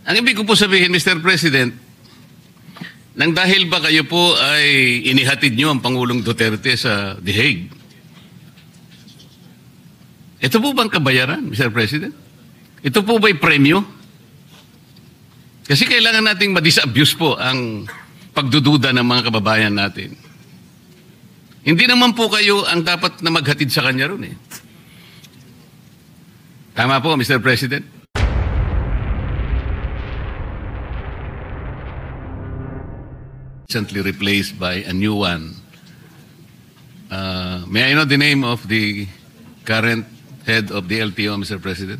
Ang ibig ko po sabihin, Mr. President, nang dahil ba kayo po ay inihatid nyo ang Pangulong Duterte sa The Hague? Ito po bang kabayaran, Mr. President? Ito po ba'y premyo? Kasi kailangan nating ma-disabuse po ang pagdududa ng mga kababayan natin. Hindi naman po kayo ang dapat na maghatid sa kanya ron eh. Tama po, Mr. President? Recently replaced by a new one. May I know the name of the current head of the LTO, Mr. President?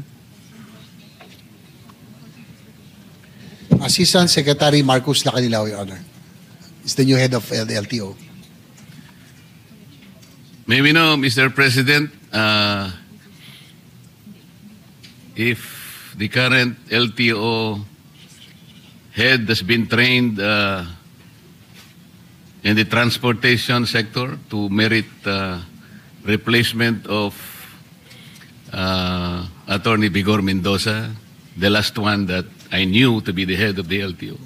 Assistant Secretary Marcus Lacanilao, Your Honor, is the new head of the LTO. May we know, Mr. President, if the current LTO head has been trained in the transportation sector to merit replacement of Attorney Vigor Mendoza, the last one that I knew to be the head of the LTO.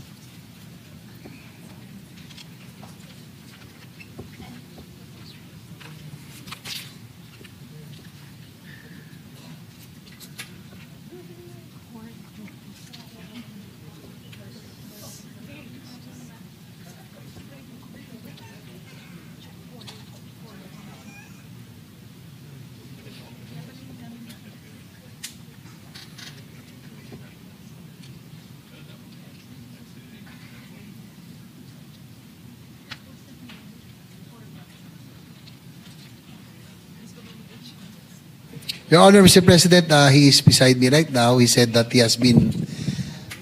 Your Honor, Mr. President, he is beside me right now. He said that he has been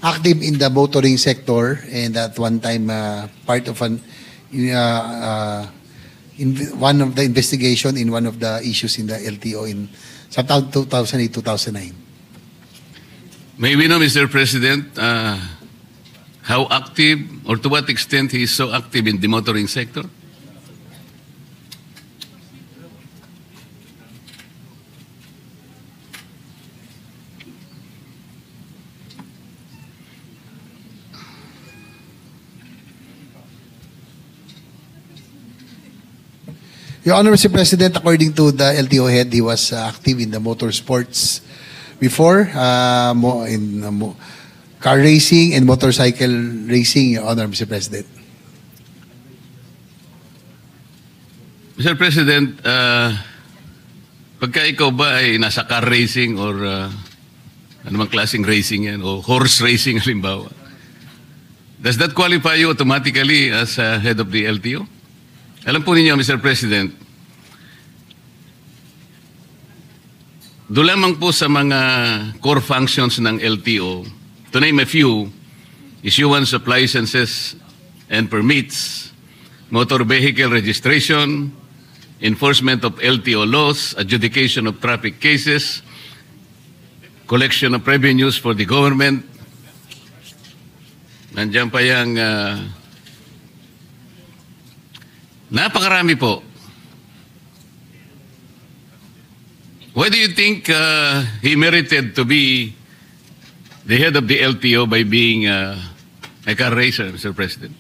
active in the motoring sector and at one time part of in one of the investigation in one of the issues in the LTO in sa taon 2008-2009. May we know, Mr. President, how active or to what extent he is so active in the motoring sector? Your Honor, Mr. President, according to the LTO head, he was active in the motorsports before, car racing and motorcycle racing, Your Honor, Mr. President. Mr. President, pagka ikaw ba ay nasa car racing or anumang klaseng racing yan, o horse racing halimbawa, does that qualify you automatically as head of the LTO? Alam po ninyo, Mr. President, doon lamang po sa mga core functions ng LTO, to name a few, issuance of licenses and permits, motor vehicle registration, enforcement of LTO laws, adjudication of traffic cases, collection of revenues for the government. Nandiyan pa yung napakarami po. Why do you think he merited to be the head of the LTO by being a car racer, Mr. President?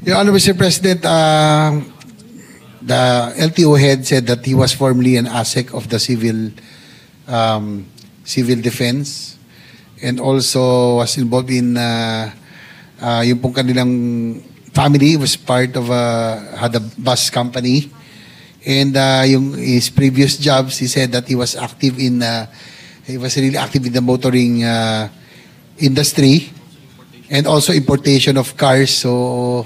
Your Honor, Mr. President, the LTO head said that he was formerly an ASEC of the civil defense and also was involved in yung pong kanilang family was part of had a bus company, and yung his previous jobs, he said that he was active in he was really active in the motoring industry and also importation of cars. So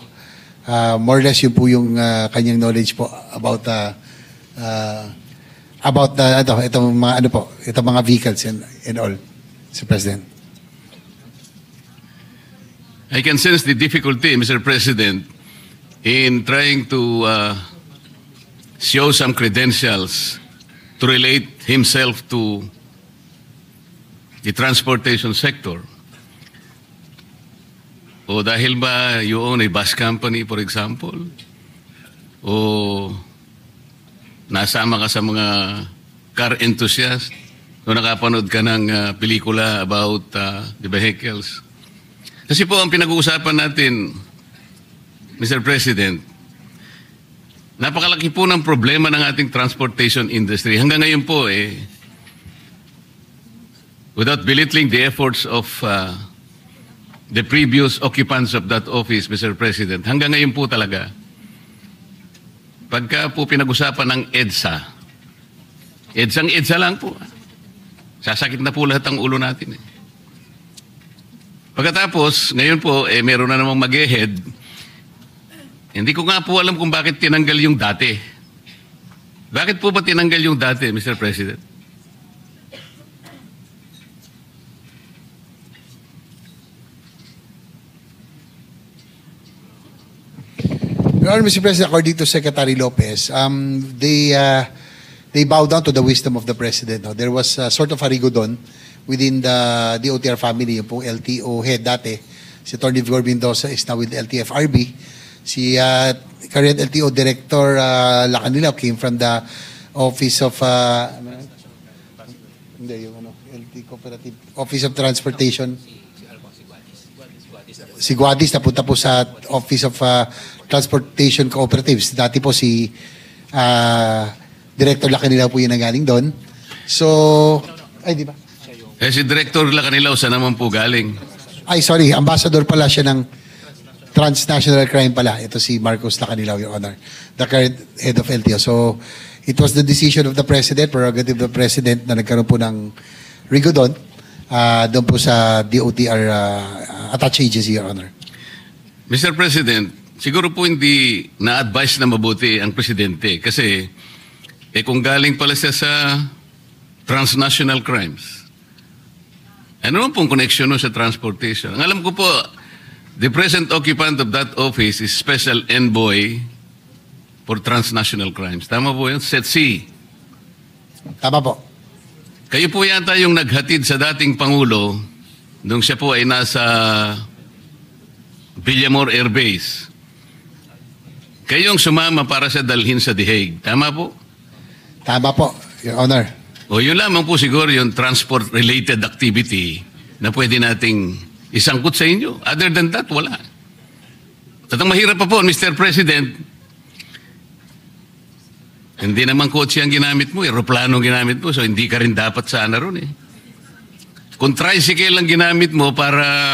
more or less yun po yung kanyang knowledge po about about the, itong mga, ano po, itong mga vehicles and all, Mr. President. I can sense the difficulty, Mr. President, in trying to show some credentials to relate himself to the transportation sector. O dahil ba you own a bus company, for example? O nasama ka sa mga car enthusiast? O nakapanood ka ng pelikula about the vehicles? Kasi po ang pinag-uusapan natin, Mr. President, napakalaki po ng problema ng ating transportation industry. Hanggang ngayon po, without belittling the efforts of the previous occupants of that office, Mr. President, hanggang ngayon po talaga, pagka po pinag-usapan ng EDSA, EDSA lang po. Sasakit na po lahat ang ulo natin. Pagkatapos, ngayon po, meron na namang mag-e-head. Hindi ko nga po alam kung bakit tinanggal yung dati. Bakit po ba tinanggal yung dati, Mr. President? Your Honor, Mr. President, according to Secretary Lopez, they bow down to the wisdom of the President. No? There was sort of a rigodon within the DOTR family, yung pong LTO head dati. Si Atty. Vigor Mendoza is now with LTFRB. Si current LTO Director Lacanilao came from the Office of LT Cooperative Office of Transportation. Si Guadis napunta po sa Office of Transportation Cooperatives. Dati po si Director Lacanilao po yung nanggaling doon. So, ay di ba? Si Director Lacanilao, saan naman po galing? Ay, sorry. Ambassador pala siya ng transnational crime pala. Ito si Marcos Lacanilao, Your Honor. The current head of LTO. So, it was the decision of the President, prerogative of the President na nagkaroon po ng rigodon doon po sa DOTR attached agency, Your Honor. Mr. President, siguro po hindi na-advise na mabuti ang Presidente kasi kung galing pala siya sa transnational crimes, ano naman pong connection no sa transportation? Ang alam ko po, the present occupant of that office is Special Envoy for Transnational Crimes. Tama po yun? SETC. Tama po. Kayo po yata yung naghatid sa dating Pangulo nung siya po ay nasa Villamor Air Base. Kayong sumama para sa dalhin sa The Hague. Tama po? Tama po, Your Honor. O yun lamang po siguro yung transport-related activity na pwede nating isangkot sa inyo. Other than that, wala. At ang mahirap pa po, Mr. President, hindi naman kotse ang ginamit mo, aeroplano ang ginamit mo, so hindi ka rin dapat sana ron eh. Kung tricycle ang ginamit mo para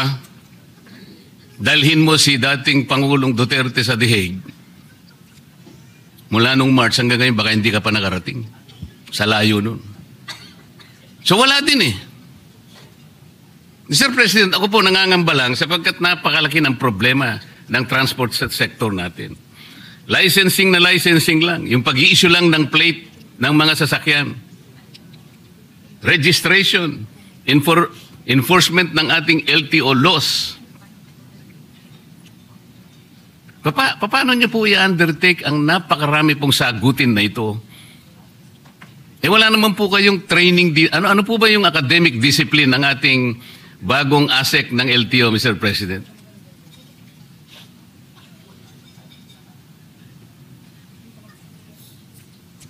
dalhin mo si dating Pangulong Duterte sa The Hague, mula nung March hanggang ngayon, baka hindi ka pa nakarating. Sa layo nun. So wala din eh. Mr. President, ako po nangangamba lang sapagkat napakalaki ng problema ng transport sector natin. Licensing na licensing lang. Yung pag-i-issue lang ng plate ng mga sasakyan. Registration. Enforcement ng ating LTO laws. Paano niyo po i-undertake ang napakarami pong sagutin na ito? Wala naman po kayong training. Ano po ba yung academic discipline ng ating bagong ASEC ng LTO, Mr. President?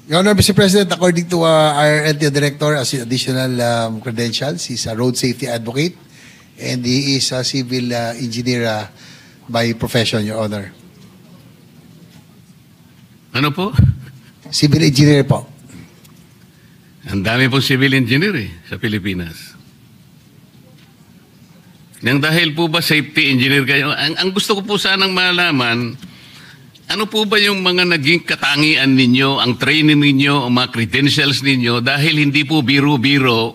Your Honor, Mr. President, according to our LTO Director, as additional credentials, he's a road safety advocate and he is a civil engineer by profession, Your Honor. Ano po? Civil engineer po. Ang dami pong civil engineer sa Pilipinas. Nang dahil po ba safety engineer kayo, ang gusto ko po sanang malaman, ano po ba yung mga naging katangian ninyo, ang training ninyo, ang mga credentials ninyo, dahil hindi po biro-biro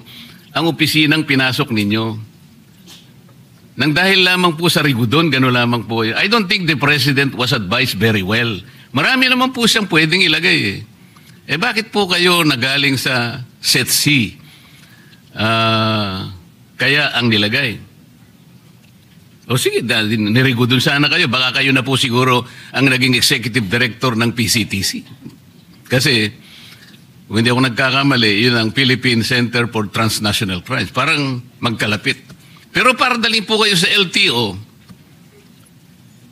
ang opisinang pinasok ninyo. Nang dahil lamang po sa rigudon, gano'n lamang po. I don't think the President was advised very well. Marami naman po siyang pwedeng ilagay eh. bakit po kayo nagaling sa Set C? Kaya ang nilagay. O sige, nirigo dun sana kayo. Baka kayo na po siguro ang naging executive director ng PCTC. Kasi, kung hindi ako nagkakamali, yun ang Philippine Center for Transnational Crimes. Parang magkalapit. Pero para dalhin po kayo sa LTO,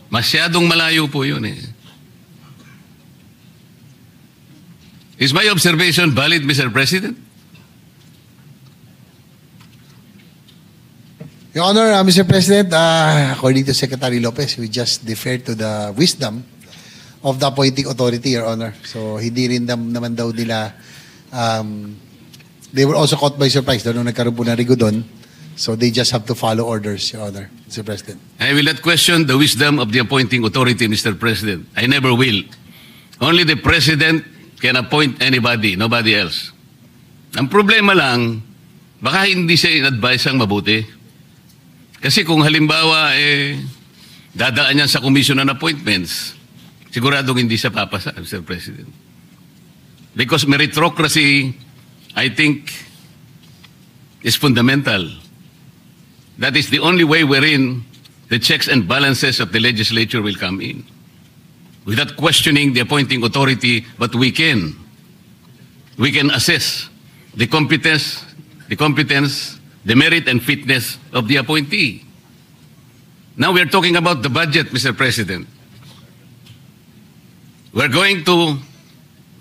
masyadong malayo po yun eh. Is my observation valid, Mr. President? Your Honor, Mr. President, according to Secretary Lopez, we just defer to the wisdom of the appointing authority, Your Honor. So, hindi rin naman daw nila, they were also caught by surprise doon nung nagkaroon po ng rigo doon. So, they just have to follow orders, Your Honor, Mr. President. I will not question the wisdom of the appointing authority, Mr. President. I never will. Only the President can appoint anybody, nobody else. Ang problema lang, baka hindi siya in-advise ang mabuti. Kasi kung halimbawa, dadaan yan sa Commission on Appointments, siguradong hindi siya papasa, Mr. President. Because meritocracy, I think, is fundamental. That is the only way wherein the checks and balances of the legislature will come in. Without questioning the appointing authority, but we can assess the competence, the merit and fitness of the appointee. Now we are talking about the budget, Mr. President. We're going to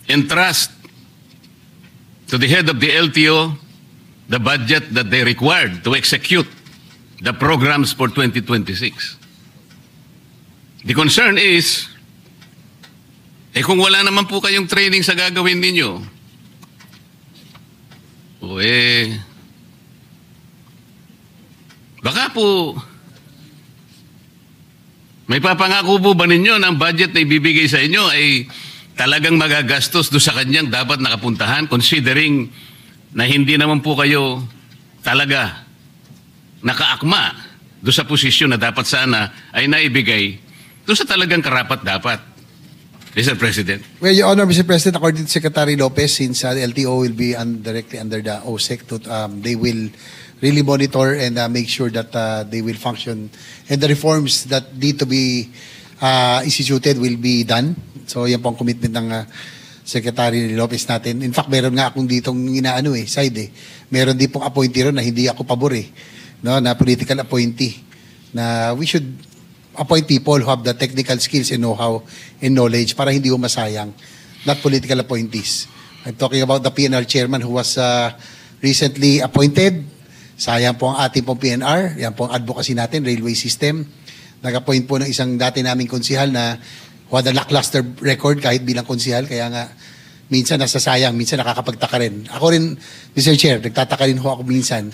entrust to the head of the LTO the budget that they required to execute the programs for 2026. The concern is, kung wala naman po kayong training sa gagawin ninyo, baka po, may papangako po ba ninyo ng budget na ibibigay sa inyo ay talagang magagastos do sa kanyang dapat nakapuntahan, considering na hindi naman po kayo talaga nakaakma do sa posisyon na dapat sana ay naibigay do sa talagang karapat dapat, Mr. President. Well, Your Honor, Mr. President, according to Secretary Lopez, since the LTO will be directly under the OSEC, they will really monitor and make sure that they will function and the reforms that need to be instituted will be done. So yan po ang commitment ng Secretary Lopez natin. In fact, meron nga akong ditong side. Meron din pong appointee ron na hindi ako pabor no, na political appointee na we should appoint people who have the technical skills and know-how and knowledge para hindi masayang, not political appointees. I'm talking about the PNR chairman who was recently appointed. Sayang po ang ating pong PNR. Yan po ang advocacy natin, railway system. Nag-appoint po ng isang dati naming konsihal na who had a lackluster record kahit bilang konsihal. Kaya nga, minsan nasasayang, minsan nakakapagtaka rin. Ako rin, Mr. Chair, nagtataka rin ho ako minsan.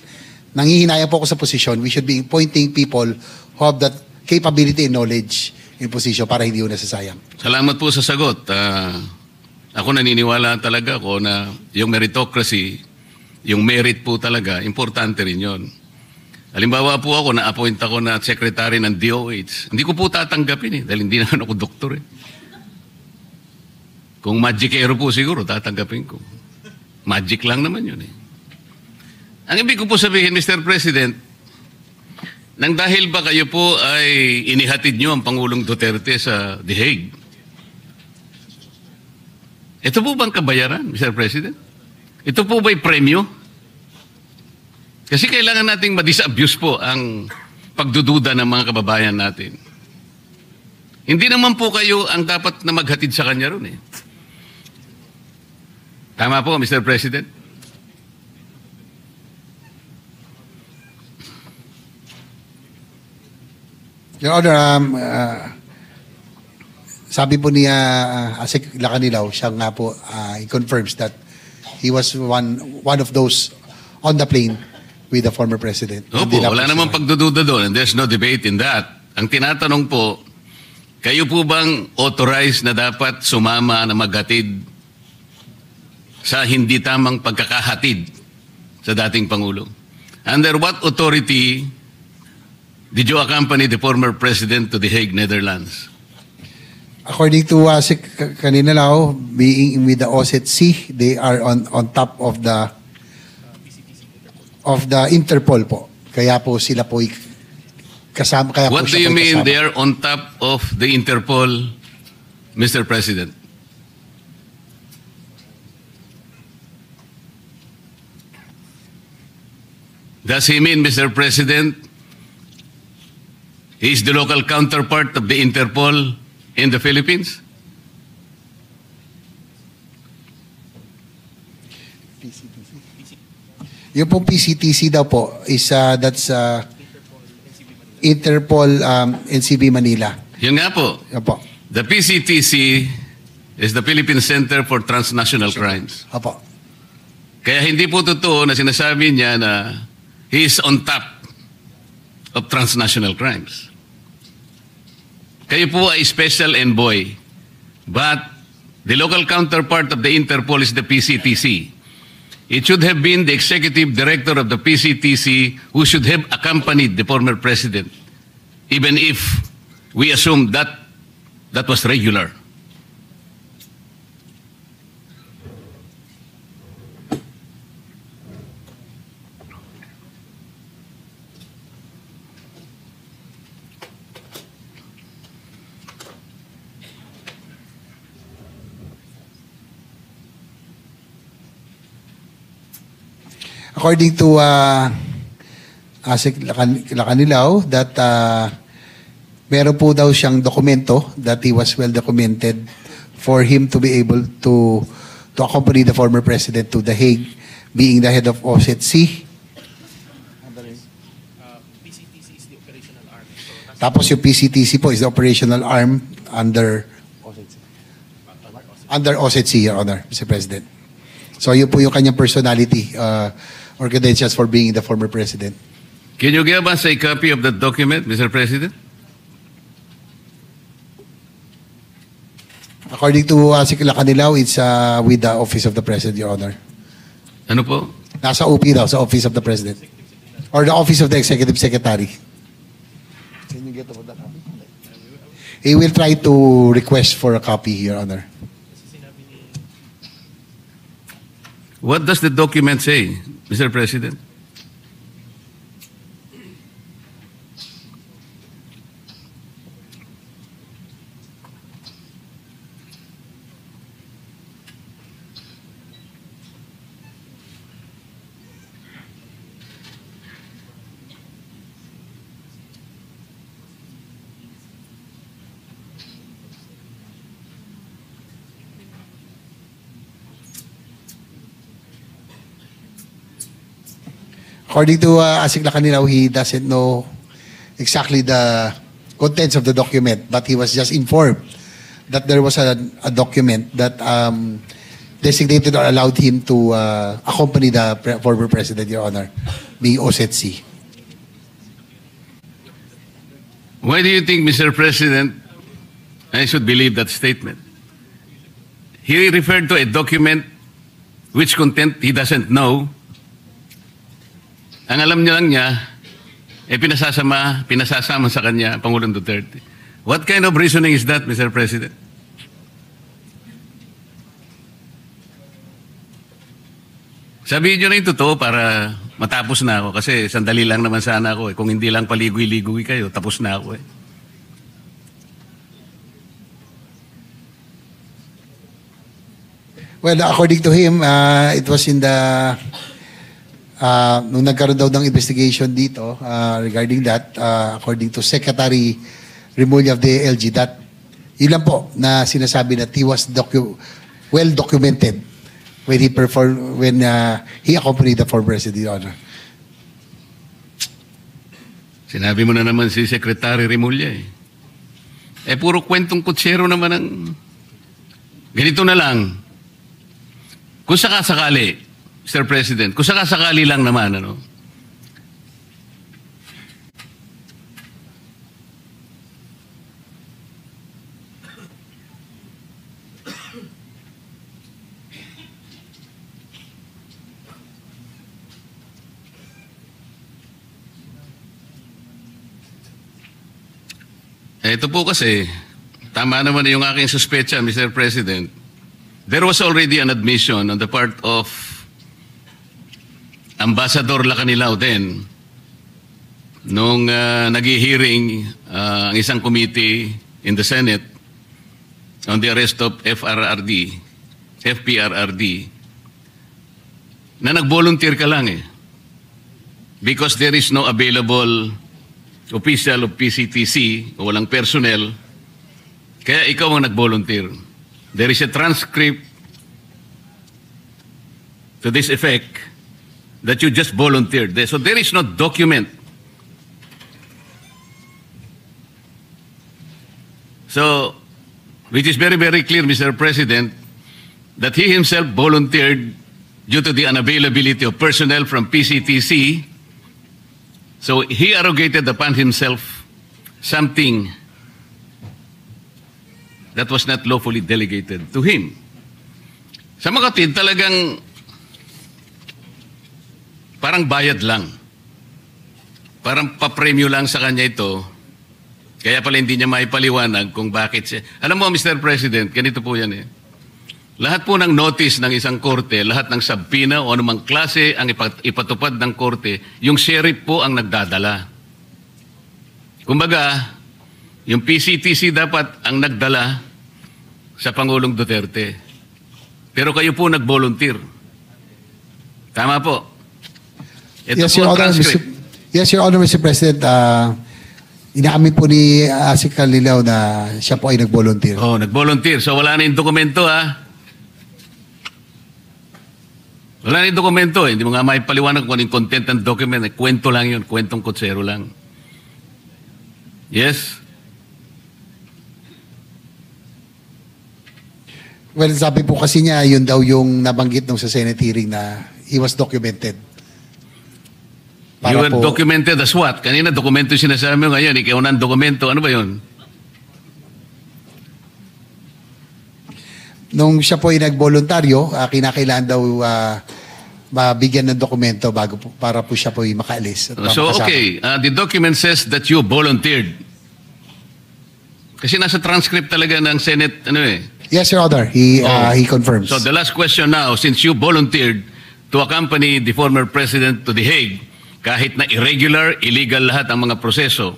Nangihinayang po ako sa posisyon. We should be appointing people who have that capability and knowledge in position para hindi ho nasasayang. Salamat po sa sagot. Ako naniniwala talaga ko na yung meritocracy, yung merit po talaga, importante rin yun. Halimbawa po ako, na-appoint ako na secretary ng DOH. Hindi ko po tatanggapin dahil hindi naman ako doktor Kung magicero po siguro, tatanggapin ko. Magic lang naman yun Ang ibig ko po sabihin, Mr. President, nang dahil ba kayo po ay inihatid nyo ang Pangulong Duterte sa The Hague? Ito po bang kabayaran, Mr. President? Ito po ba'y premyo? Kasi kailangan nating ma-disabuse po ang pagdududa ng mga kababayan natin. Hindi naman po kayo ang dapat na maghatid sa kanya ron Tama po, Mr. President? Your Honor, sabi po niya Asik Lacanilaw, siya nga po he confirms that he was one of those on the plane with the former president. Opo, wala namang pagdududa doon and there's no debate in that. Ang tinatanong po, kayo po bang authorized na dapat sumama na maghatid sa hindi tamang pagkakahatid sa dating Pangulo? Under what authority did you accompany the former president to The Hague, Netherlands? According to si Kaninalaw, being with the OSETC, they are on top of the Interpol po. Kaya po sila po kasama. Kaya What po do siya you po mean kasama. they are on top of the Interpol, Mr. President? Does he mean, Mr. President, he is the local counterpart of the Interpol in the Philippines? Yung pong PCTC daw po is that's Interpol NCB Manila. Yun nga po. Yan po. The PCTC is the Philippine Center for Transnational Crimes. Opo. Kaya hindi po totoo na sinasabi niya na he is on top of transnational crimes. Kayo po ay special envoy, but the local counterpart of the Interpol is the PCTC. It should have been the executive director of the PCTC who should have accompanied the former president, even if we assume that that was regular. According to Asik Lacanilaw, that meron po daw siyang dokumento that he was well documented for him to be able to accompany the former president to The Hague, being the head of OSETC. PCTC is the operational arm. Tapos yung PCTC po is the operational arm under OSETC, Your Honor, Mr. President. So yun po yung kanyang personality or credentials for being the former president. Can you give us a copy of that document, Mr. President? According to Asik Lacanilaw, it's with the Office of the President, Your Honor. Ano po? Nasa OP daw, sa Office of the President. Or the Office of the Executive Secretary. Can you get about that copy? He will try to request for a copy, Your Honor. What does the document say, Mr. President? According to Asik Lacanilaw, he doesn't know exactly the contents of the document, but he was just informed that there was a document that designated or allowed him to accompany the former president, Your Honor, being OSETC. Why do you think, Mr. President, I should believe that statement? He referred to a document which content he doesn't know. Ang alam niya lang niya, pinasasama sa kanya, Pangulong Duterte. What kind of reasoning is that, Mr. President? Sabihin niyo na yung totoo para matapos na ako kasi sandali lang naman sana ako. Kung hindi lang paligoy-ligoy kayo, tapos na ako . Well, according to him, it was in the nung nagkaroon daw ng investigation dito regarding that, according to Secretary Remulla of the ALG, that yun lang po na sinasabi that he was well documented when he accompanied the former president, Your Honor. Sinabi mo na naman si Secretary Remulla . Puro kwentong kutsero naman ang... Ganito na lang. Kung sakasakali, Mr. President, kung sakasakali lang naman, ito po kasi, tama naman yung aking suspecha, Mr. President. There was already an admission on the part of Ambassador Lacanilao then nung nag-hearing ang isang committee in the Senate on the arrest of FPRRD, na nag-volunteer ka lang because there is no available official of PCTC o walang personnel, kaya ikaw ang nag-volunteer. There is a transcript to this effect that you just volunteered. So there is no document. So, which is very, very clear, Mr. President, that he himself volunteered due to the unavailability of personnel from PCTC. So he arrogated upon himself something that was not lawfully delegated to him. Sa mga kapatid, talagang parang bayad lang. Parang papremyo lang sa kanya ito. Kaya pala hindi niya maipaliwanag kung bakit siya. Alam mo, Mr. President, ganito po yan Lahat po ng notice ng isang korte, lahat ng subpoena o anumang klase ang ipatupad ng korte, yung sheriff po ang nagdadala. Kumbaga, yung PCTC dapat ang nagdala sa Pangulong Duterte. Pero kayo po nag-volunteer. Tama po. Ito Yes, po Your ang Honor, transcript. Yes, Your Honor, Mr. President. Inaamin po ni Asik Calilao na siya po ay nag-volunteer. Oh, nag-volunteer. So wala na yung dokumento Wala na yung dokumento Hindi mo nga maipaliwanag kung ano yung content ng document. Kwento lang yun. Kwentong kutsero lang. Yes? Well, sabi po kasi niya, yun daw yung nabanggit nung sa Senate hearing na he was documented. You were documented as what? Kanina dokumento yung sinasabi mo ngayon. Ikaw na ang dokumento. Ano ba yun? Nung siya po ay nagboluntaryo, kinakailangan daw mabigyan ng dokumento para po siya po ay makaalis. At So, makasama. okay. The document says that you volunteered. Kasi nasa transcript talaga ng Senate, Yes, Your Honor. He confirms. So the last question now, since you volunteered to accompany the former president to The Hague, kahit na irregular, illegal lahat ang mga proseso,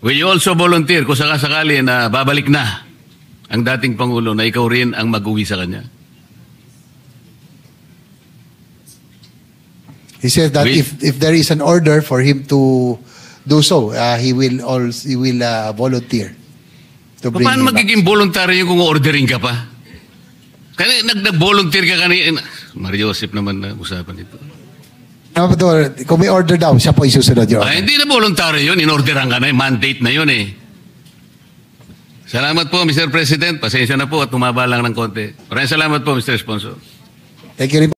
will you also volunteer kung sakasakali na babalik na ang dating Pangulo na ikaw rin ang mag-uwi sa kanya? He says that if there is an order for him to do so, he will volunteer to bring Paano him back. magiging voluntary kung ordering ka pa? Kanina nag-volunteer ka kanina. Mario Joseph naman na usapan ito. Kung may order daw, siya po isusunod, Your Honor. Hindi na voluntary yun. In-orderan ka na. Mandate na yun Salamat po, Mr. President. Pasensya na po at tumaba lang ng konti. Maraming salamat po, Mr. Sponsor. Thank you rin po.